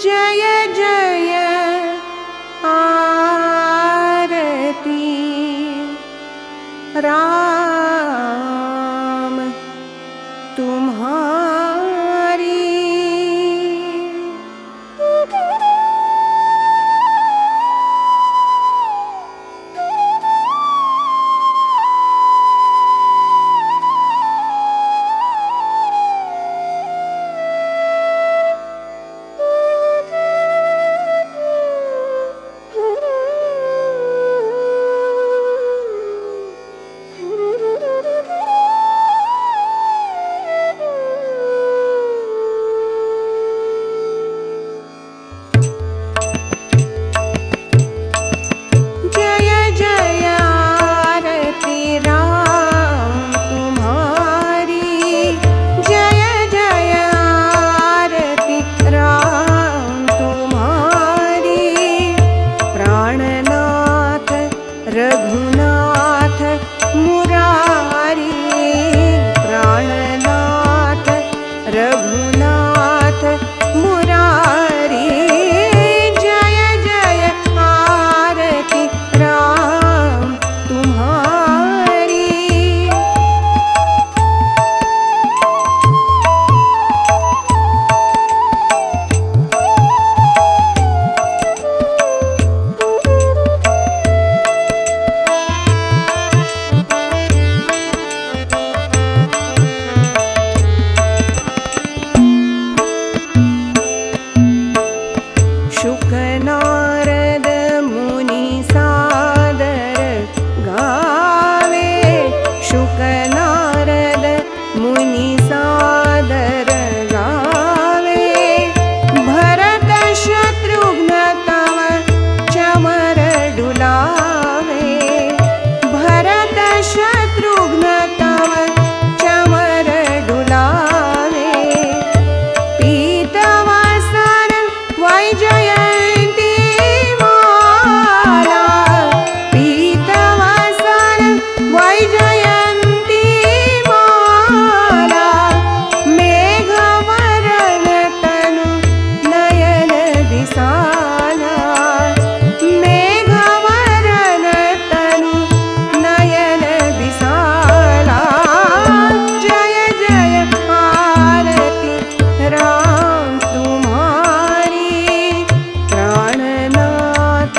जय जय आरती राम तुम्हारी। रघुनाथ मुरारी प्राणनाथ रघुनाथ मुरारी। जय जय आरती राम तुम्हारी। शुक नारद मुनि सादर गावे। शुक नारद मुनि सादर गावे। भरत शत्रुघ्न तव चमर डुलावे। भरत शत्रुघ्न तव चमर डुलावे। पीतवसन वैजयंती माला। पीतवसन वैजयंती माला। मेघवरण तनु नयन विशाला। मेघवरण तनु नयन विशाला। जय जय आरती राम तुम्हारी। प्राणनाथ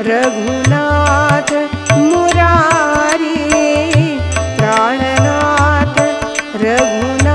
रघुनाथ मुरारी। प्राणनाथ रघुनाथ